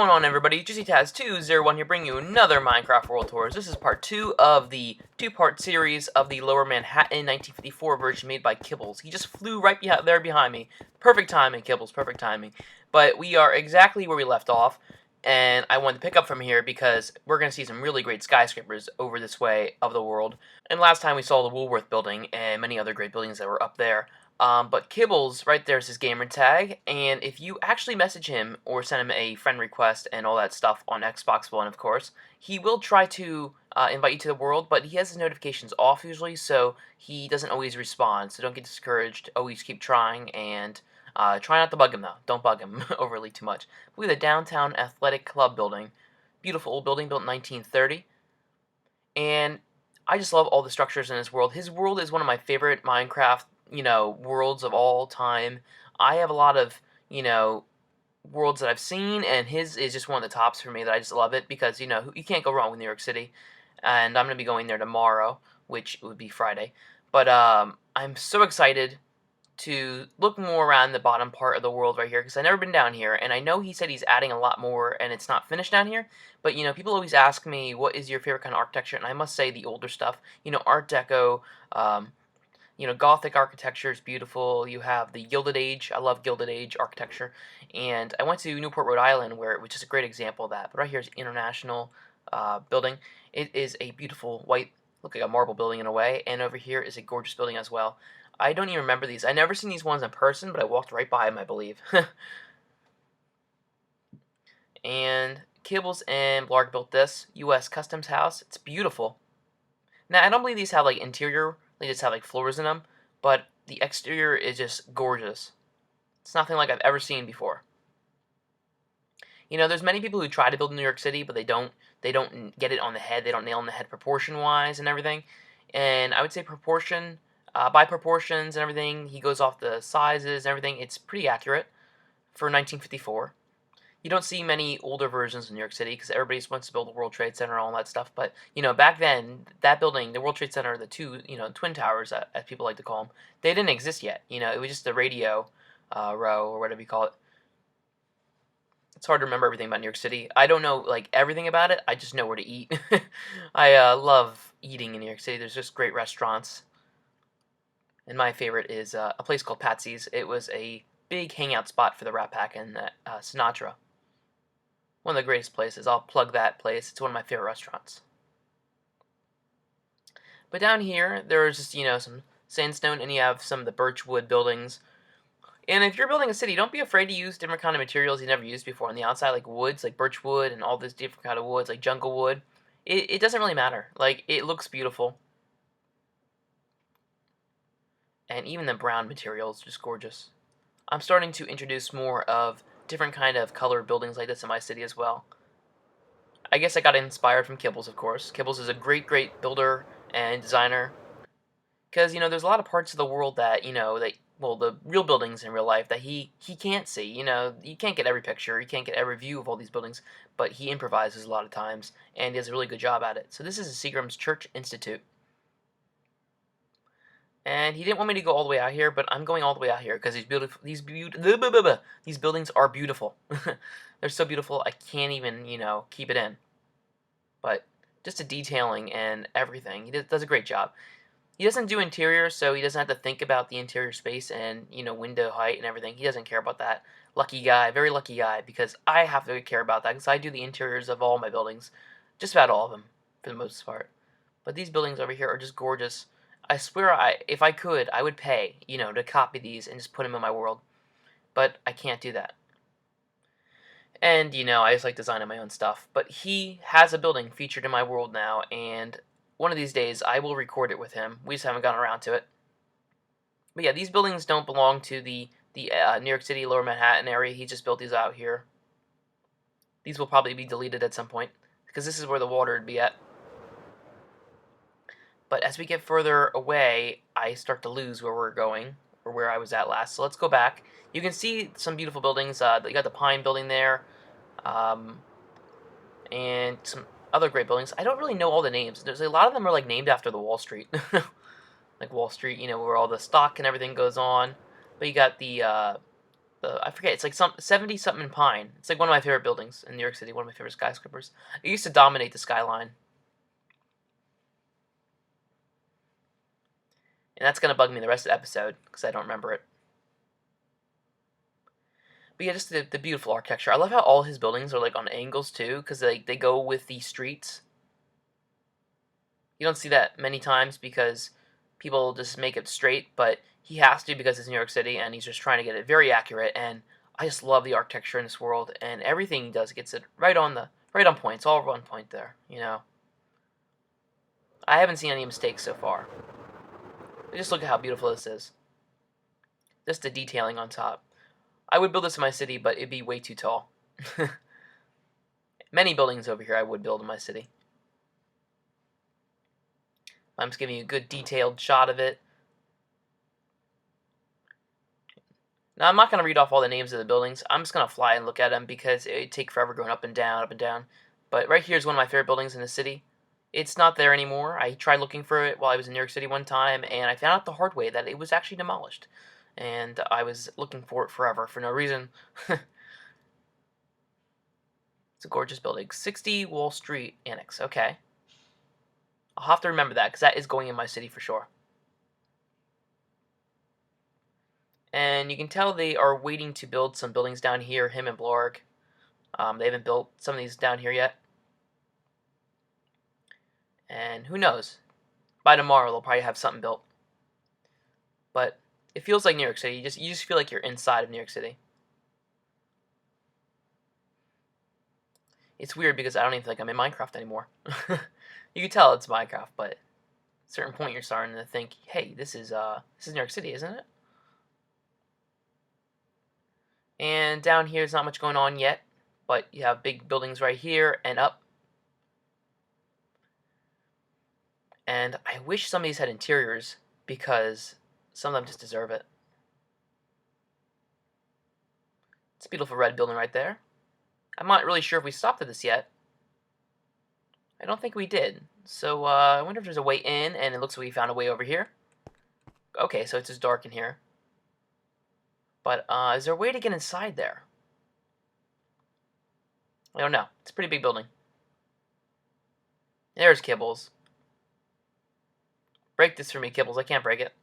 going on, everybody? JuicyTaz201 here, bringing you another Minecraft World Tours. This is part 2 of the two-part series of the Lower Manhattan 1954 version made by Kibbles. He just flew right there behind me. Perfect timing, Kibbles, perfect timing. But we are exactly where we left off, and I wanted to pick up from here because we're going to see some really great skyscrapers over this way of the world. And last time we saw the Woolworth building and many other great buildings that were up there. But Kibbles, right there's his gamer tag, and if you actually message him or send him a friend request and all that stuff on Xbox One, of course, he will try to invite you to the world, but he has his notifications off usually, so he doesn't always respond, so don't get discouraged, always keep trying, and try not to bug him, though. Don't bug him overly too much. We have the Downtown Athletic Club building, beautiful old building built in 1930, and I just love all the structures in his world. His world is one of my favorite Minecraft worlds of all time. I have a lot of, worlds that I've seen, and his is just one of the tops for me that I just love it because, you can't go wrong with New York City. And I'm going to be going there tomorrow, which would be Friday. But I'm so excited to look more around the bottom part of the world right here because I've never been down here, and I know he said he's adding a lot more and it's not finished down here, but people always ask me what is your favorite kind of architecture, and I must say the older stuff, Art Deco, Gothic architecture is beautiful. You have the Gilded Age. I love Gilded Age architecture. And I went to Newport, Rhode Island, which is a great example of that. But right here is International building. It is a beautiful white, look like a marble building in a way. And over here is a gorgeous building as well. I don't even remember these. I've never seen these ones in person, but I walked right by them, I believe. And Kibbles and Blarg built this U.S. Custons House. It's beautiful. Now, I don't believe these have, interior. They just have, floors in them. But the exterior is just gorgeous. It's nothing like I've ever seen before. There's many people who try to build in New York City, but they don't get it on the head. They don't nail on the head proportion-wise and everything. And I would say by proportions and everything, he goes off the sizes and everything. It's pretty accurate for 1954. You don't see many older versions in New York City because everybody wants to build the World Trade Center and all that stuff. But, back then, that building, the World Trade Center, the two, Twin Towers, as people like to call them, they didn't exist yet. It was just the radio row or whatever you call it. It's hard to remember everything about New York City. I don't know, everything about it. I just know where to eat. I love eating in New York City. There's just great restaurants. And my favorite is a place called Patsy's. It was a big hangout spot for the Rat Pack and Sinatra. One of the greatest places. I'll plug that place. It's one of my favorite restaurants. But down here, there's just, some sandstone, and you have some of the birchwood buildings. And if you're building a city, don't be afraid to use different kind of materials you never used before on the outside, like woods, like birchwood, and all this different kind of woods, like jungle wood. It doesn't really matter. It looks beautiful. And even the brown material is just gorgeous. I'm starting to introduce more of different kind of colored buildings like this in my city as well. I guess I got inspired from Kibbles, of course. Kibbles is a great builder and designer. Because, there's a lot of parts of the world that, the real buildings in real life that he can't see. You can't get every picture, you can't get every view of all these buildings, but he improvises a lot of times, and he does a really good job at it. So this is a Seagram's Church Institute. And he didn't want me to go all the way out here, but I'm going all the way out here because these buildings are beautiful. They're so beautiful, I can't even, keep it in. But just the detailing and everything, he does a great job. He doesn't do interior, so he doesn't have to think about the interior space and, window height and everything. He doesn't care about that. Lucky guy, very lucky guy, because I have to care about that because I do the interiors of all my buildings. Just about all of them, for the most part. But these buildings over here are just gorgeous. I swear, if I could, I would pay, to copy these and just put them in my world. But I can't do that. And, I just like designing my own stuff. But he has a building featured in my world now, and one of these days I will record it with him. We just haven't gotten around to it. But yeah, these buildings don't belong to the New York City, Lower Manhattan area. He just built these out here. These will probably be deleted at some point, because this is where the water would be at. But as we get further away, I start to lose where we're going, or where I was at last. So let's go back. You can see some beautiful buildings. You got the Pine building there, and some other great buildings. I don't really know all the names. There's a lot of them are named after the Wall Street, like Wall Street, where all the stock and everything goes on. But you got the I forget, it's like some 70 something Pine. It's like one of my favorite buildings in New York City, one of my favorite skyscrapers. It used to dominate the skyline. And that's gonna bug me the rest of the episode because I don't remember it. But yeah, just the beautiful architecture. I love how all his buildings are like on angles too, because they go with the streets. You don't see that many times because people just make it straight, but he has to because it's New York City and he's just trying to get it very accurate. And I just love the architecture in this world, and everything he does gets it right on point. It's all on point there, you know. I haven't seen any mistakes so far. But just look at how beautiful this is. Just the detailing on top. I would build this in my city, but it'd be way too tall. Many buildings over here I would build in my city. I'm just giving you a good detailed shot of it. Now, I'm not going to read off all the names of the buildings. I'm just going to fly and look at them because it would take forever going up and down, up and down. But right here is one of my favorite buildings in the city. It's not there anymore. I tried looking for it while I was in New York City one time, and I found out the hard way that it was actually demolished. And I was looking for it forever for no reason. It's a gorgeous building. 60 Wall Street Annex. Okay. I'll have to remember that because that is going in my city for sure. And you can tell they are waiting to build some buildings down here, him and Blorg. They haven't built some of these down here yet. And who knows? By tomorrow, they'll probably have something built. But it feels like New York City. You just feel like you're inside of New York City. It's weird because I don't even feel like I'm in Minecraft anymore. You can tell it's Minecraft, but at a certain point you're starting to think, hey, this is New York City, isn't it? And down here there's not much going on yet, but you have big buildings right here and up. And I wish some of these had interiors because some of them just deserve it. It's a beautiful red building right there. I'm not really sure if we stopped at this yet. I don't think we did. So I wonder if there's a way in, and it looks like we found a way over here. Okay, so it's just dark in here. But is there a way to get inside there? I don't know. It's a pretty big building. There's Kibbles. Break this for me, Kibbles. I can't break it.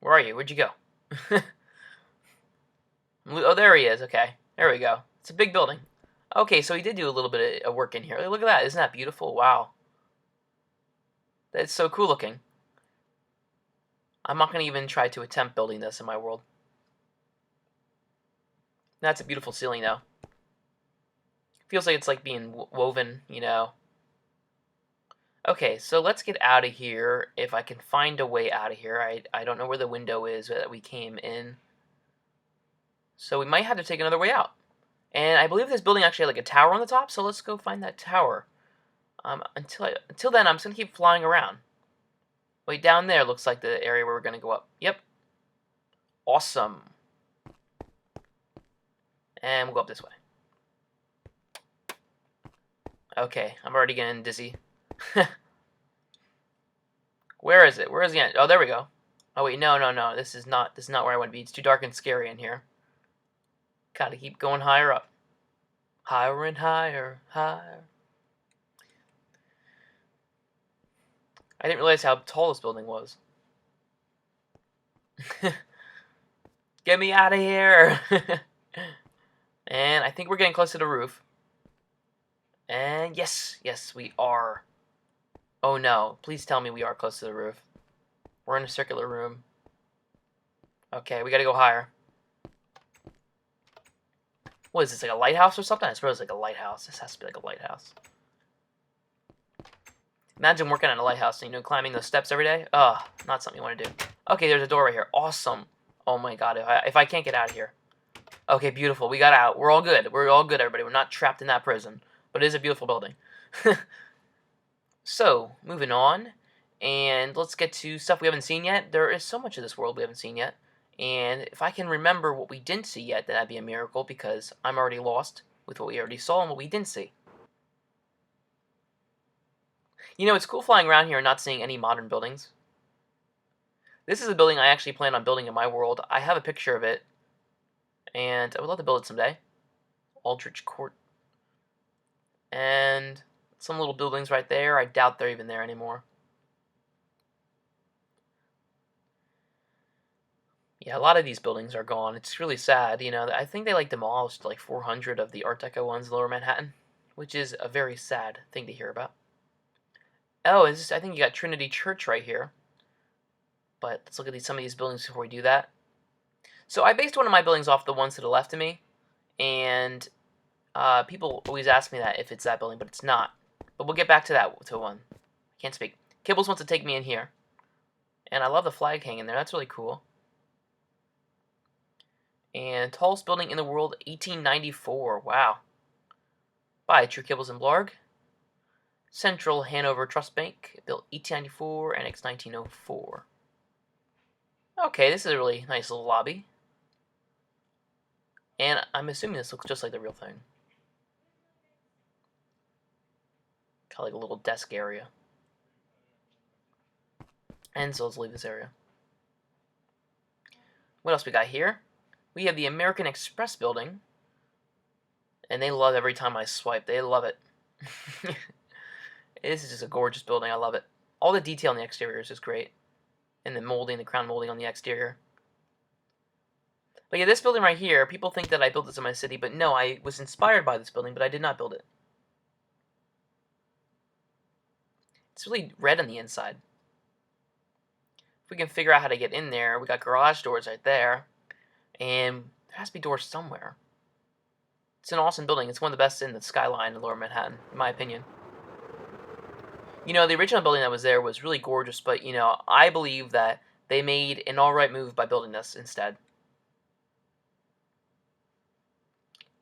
Where are you? Where'd you go? Oh, there he is. Okay. There we go. It's a big building. Okay, so he did do a little bit of work in here. Look at that. Isn't that beautiful? Wow. That's so cool looking. I'm not going to even try to attempt building this in my world. That's a beautiful ceiling, though. Feels like it's like being woven, you know. Okay, so let's get out of here. If I can find a way out of here. I don't know where the window is that we came in. So we might have to take another way out. And I believe this building actually had like a tower on the top, so let's go find that tower. Until then, I'm just going to keep flying around. Wait, down there looks like the area where we're going to go up. Yep. Awesome. And we'll go up this way. Okay, I'm already getting dizzy. Where is it? Where is the end? Oh, there we go. Oh wait, no. This is not where I want to be. It's too dark and scary in here. Gotta keep going higher up. Higher and higher, higher. I didn't realize how tall this building was. Get me out of here! And I think we're getting close to the roof. And yes, we are. Oh no, please tell me we are close to the roof. We're in a circular room. Okay, we gotta go higher. What is this, like a lighthouse or something? I suppose it's like a lighthouse. This has to be like a lighthouse. Imagine working on a lighthouse and, climbing those steps every day. Ugh, not something you want to do. Okay, there's a door right here. Awesome. Oh my god, if I can't get out of here. Okay, beautiful. We got out. We're all good. We're all good, everybody. We're not trapped in that prison. But it is a beautiful building. So, moving on. And let's get to stuff we haven't seen yet. There is so much of this world we haven't seen yet. And if I can remember what we didn't see yet, then that'd be a miracle, because I'm already lost with what we already saw and what we didn't see. It's cool flying around here and not seeing any modern buildings. This is a building I actually plan on building in my world. I have a picture of it. And I would love to build it someday. Aldrich Court. And some little buildings right there. I doubt they're even there anymore. Yeah, a lot of these buildings are gone. It's really sad. You know, I think they like demolished like 400 of the Art Deco ones in Lower Manhattan, which is a very sad thing to hear about. Oh, I think you got Trinity Church right here. But let's look at some of these buildings before we do that. So I based one of my buildings off the ones to the left of me, and people always ask me that if it's that building, but it's not. But we'll get back to that one. I can't speak. Kibbles wants to take me in here, and I love the flag hanging there. That's really cool. And tallest building in the world, 1894. Wow. By True Kibbles and Blarg. Central Hanover Trust Bank, built 1894, annex 1904. Okay, this is a really nice little lobby. And I'm assuming this looks just like the real thing. Got like a little desk area. And so let's leave this area. What else we got here? We have the American Express building. And they love every time I swipe. They love it. This is just a gorgeous building. I love it. All the detail on the exterior is just great. And the molding, the crown molding on the exterior. But yeah, this building right here, people think that I built this in my city, but no, I was inspired by this building, but I did not build it. It's really red on the inside. If we can figure out how to get in there, we got garage doors right there. And there has to be doors somewhere. It's an awesome building. It's one of the best in the skyline in Lower Manhattan, in my opinion. You know, the original building that was there was really gorgeous, but, you know, I believe that they made an alright move by building this instead.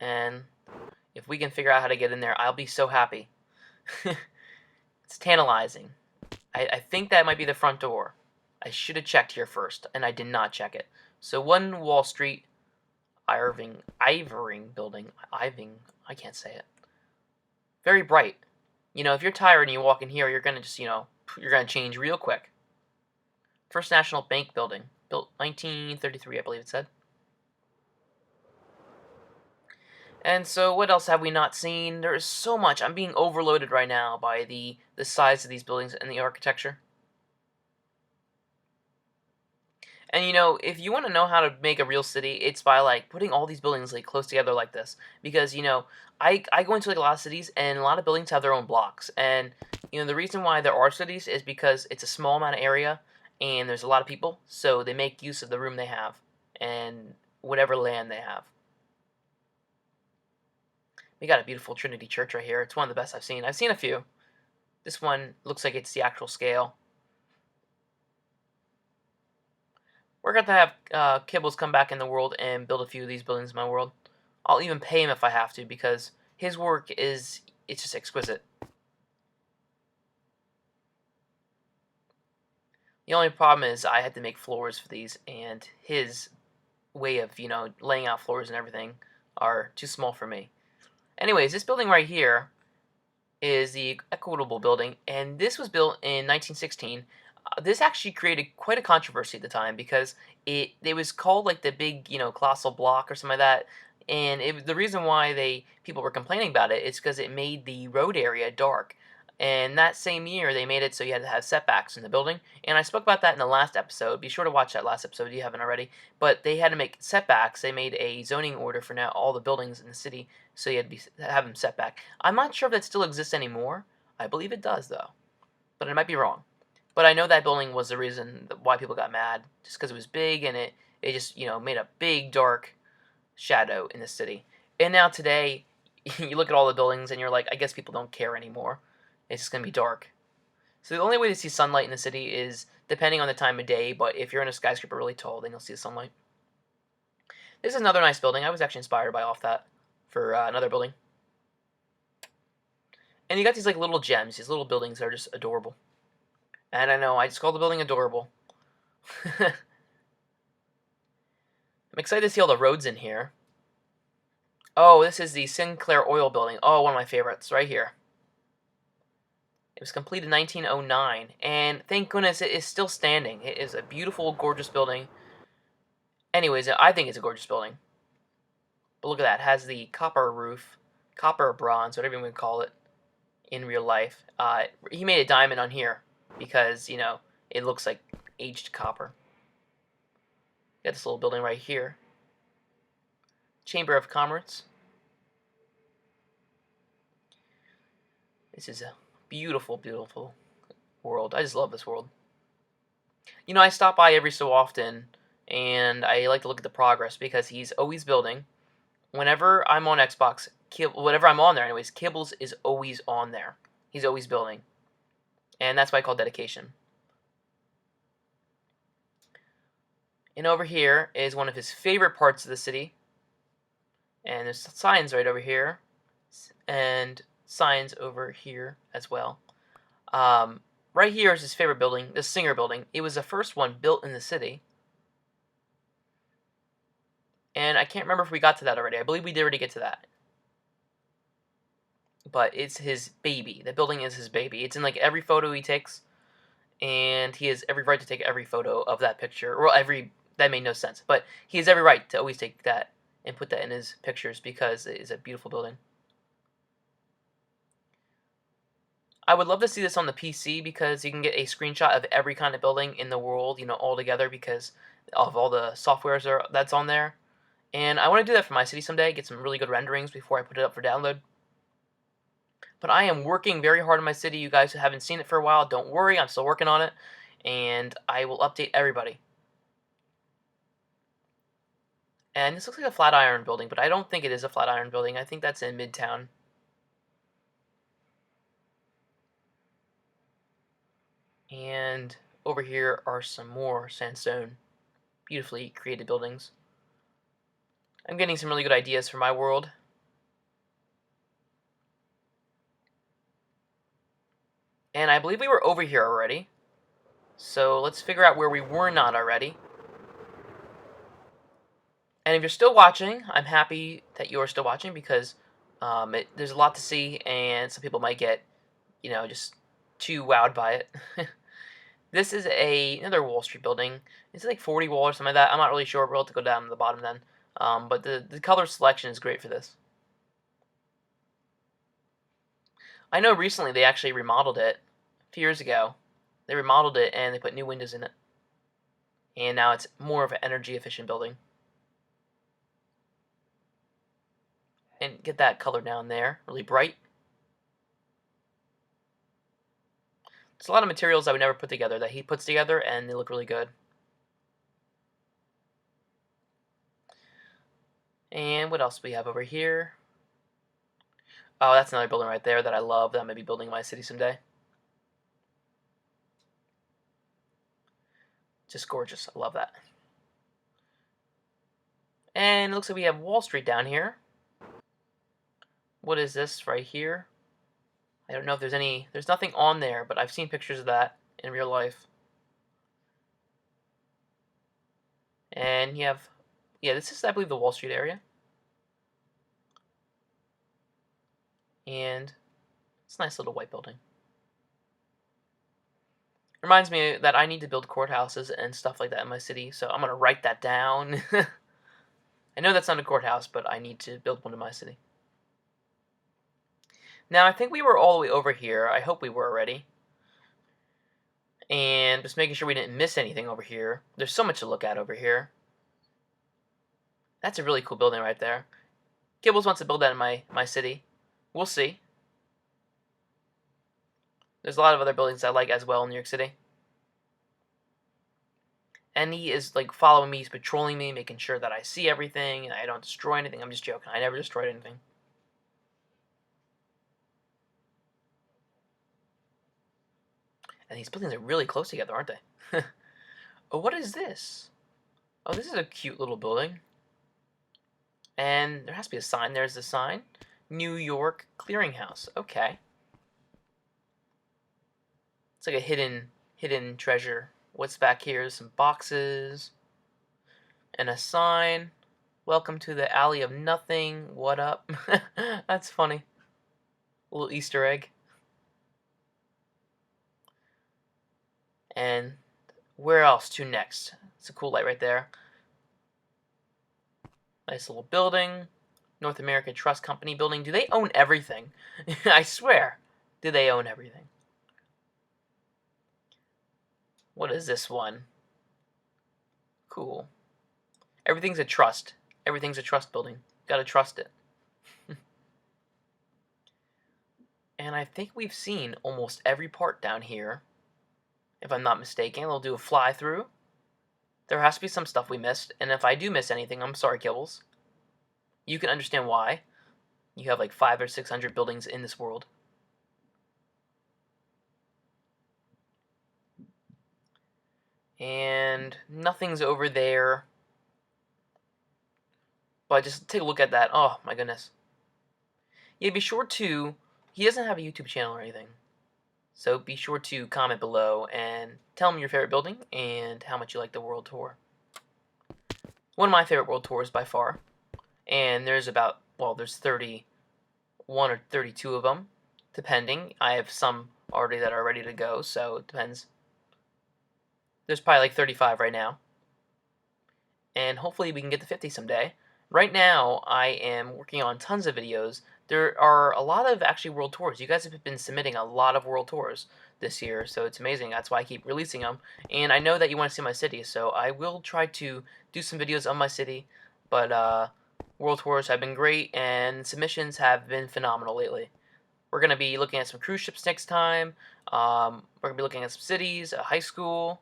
And if we can figure out how to get in there, I'll be so happy. It's tantalizing. I think that might be the front door. I should have checked here first, and I did not check it. So 1 Wall Street, Irving building. I can't say it. Very bright. You know, if you're tired and you walk in here, you're going to just, you know, you're going to change real quick. First National Bank building. Built 1933, I believe it said. And so what else have we not seen? There is so much. I'm being overloaded right now by the size of these buildings and the architecture. And you know, if you want to know how to make a real city, it's by like putting all these buildings like close together like this. Because you know, I go into like a lot of cities and a lot of buildings have their own blocks. And you know, the reason why there are cities is because it's a small amount of area and there's a lot of people, so they make use of the room they have and whatever land they have. We got a beautiful Trinity Church right here. It's one of the best I've seen. I've seen a few. This one looks like it's the actual scale. We're going to have Kibbles come back in the world and build a few of these buildings in my world. I'll even pay him if I have to, because his work it's just exquisite. The only problem is I had to make floors for these, and his way of, you know, laying out floors and everything are too small for me. Anyways, this building right here is the Equitable Building, and this was built in 1916. This actually created quite a controversy at the time because it was called like the big, you know, colossal block or something like that. And the reason why people were complaining about it is because it made the road area dark. And that same year, they made it so you had to have setbacks in the building. And I spoke about that in the last episode. Be sure to watch that last episode if you haven't already. But they had to make setbacks. They made a zoning order for now all the buildings in the city, so you had to have them set back. I'm not sure if that still exists anymore. I believe it does, though. But I might be wrong. But I know that building was the reason why people got mad, just because it was big and it just, you know, made a big dark shadow in the city. And now today, you look at all the buildings and you're like, I guess people don't care anymore. It's just going to be dark. So the only way to see sunlight in the city is depending on the time of day, but if you're in a skyscraper really tall, then you'll see the sunlight. This is another nice building. I was actually inspired by off that for another building. And you got these like little gems, these little buildings that are just adorable. And I know, I just called the building adorable. I'm excited to see all the roads in here. Oh, this is the Sinclair oil building. Oh, one of my favorites, right here. It was completed in 1909, and thank goodness it is still standing. It is a beautiful, gorgeous building. Anyways, I think it's a gorgeous building. But look at that. It has the copper roof. Copper bronze, whatever you want to call it in real life. He made a diamond on here because, you know, it looks like aged copper. Got this little building right here. Chamber of Commerce. This is a beautiful, beautiful world. I just love this world. You know, I stop by every so often, and I like to look at the progress because he's always building. Whenever I'm on Xbox, whatever I'm on there anyways, Kibbles is always on there. He's always building. And that's why I call dedication. And over here is one of his favorite parts of the city. And there's signs right over here. And signs over here as well. Right here is his favorite building, the Singer building. It was the first one built in the city. And I can't remember if we got to that already. I believe we did already get to that. But it's his baby. The building is his baby. It's in like every photo he takes. And he has every right to take every photo of that picture. Well, that made no sense. But he has every right to always take that and put that in his pictures because it is a beautiful building. I would love to see this on the PC because you can get a screenshot of every kind of building in the world, you know, all together because of all the softwares that's on there. And I want to do that for my city someday, get some really good renderings before I put it up for download. But I am working very hard on my city. You guys who haven't seen it for a while, don't worry, I'm still working on it. And I will update everybody. And this looks like a Flatiron building, but I don't think it is a Flatiron building. I think that's in Midtown. And over here are some more sandstone, beautifully created buildings. I'm getting some really good ideas for my world. And I believe we were over here already. So let's figure out where we were not already. And if you're still watching, I'm happy that you're still watching because there's a lot to see and some people might get, you know, just too wowed by it. This is another Wall Street building. It's like 40 wall or something like that. I'm not really sure. We'll have to go down to the bottom then. But the color selection is great for this. I know recently they actually remodeled it. A few years ago, they remodeled it and they put new windows in it. And now it's more of an energy efficient building. And get that color down there, really bright. There's a lot of materials I would never put together that he puts together, and they look really good. And what else do we have over here? Oh, that's another building right there that I love that I'm going to be building in my city someday. Just gorgeous. I love that. And it looks like we have Wall Street down here. What is this right here? I don't know if there's nothing on there, but I've seen pictures of that in real life. And you have, yeah, this is, I believe, the Wall Street area. And it's a nice little white building. Reminds me that I need to build courthouses and stuff like that in my city, so I'm going to write that down. I know that's not a courthouse, but I need to build one in my city. Now, I think we were all the way over here. I hope we were already. And just making sure we didn't miss anything over here. There's so much to look at over here. That's a really cool building right there. Kibbles wants to build that in my city. We'll see. There's a lot of other buildings I like as well in New York City. And he is like following me, he's patrolling me, making sure that I see everything and I don't destroy anything. I'm just joking. I never destroyed anything. And these buildings are really close together, aren't they? Oh, what is this? Oh, this is a cute little building. And there has to be a sign. There's the sign. New York Clearinghouse. Okay. It's like a hidden treasure. What's back here? Some boxes. And a sign. Welcome to the Alley of Nothing. What up? That's funny. A little Easter egg. And where else to next? It's a cool light right there. Nice little building. North American Trust Company building. Do they own everything? I swear. Do they own everything? What is this one? Cool. Everything's a trust. Everything's a trust building. Gotta trust it. And I think we've seen almost every part down here. If I'm not mistaken, we'll do a fly-through. There has to be some stuff we missed, and if I do miss anything, I'm sorry, Kibbles. You can understand why. You have like 500 or 600 buildings in this world. And nothing's over there. But just take a look at that. Oh, my goodness. Yeah, be sure to... He doesn't have a YouTube channel or anything. So be sure to comment below and tell him your favorite building and how much you like the world tour. One of my favorite world tours by far. And there's about, well, there's 31 or 32 of them, depending. I have some already that are ready to go, so it depends. There's probably like 35 right now. And hopefully we can get to 50 someday. Right now, I am working on tons of videos. There are a lot of actually world tours. You guys have been submitting a lot of world tours this year, so it's amazing. That's why I keep releasing them. And I know that you want to see my city, so I will try to do some videos on my city. But world tours have been great, and submissions have been phenomenal lately. We're going to be looking at some cruise ships next time. We're going to be looking at some cities, a high school.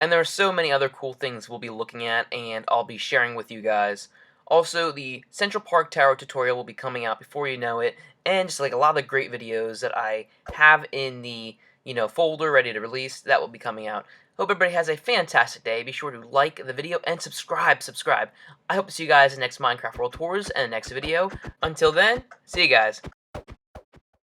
And there are so many other cool things we'll be looking at, and I'll be sharing with you guys. Also, the Central Park Tower tutorial will be coming out before you know it, and just like a lot of the great videos that I have in the, folder ready to release, that will be coming out. Hope everybody has a fantastic day. Be sure to like the video and subscribe. I hope to see you guys in the next Minecraft World Tours and the next video. Until then, see you guys.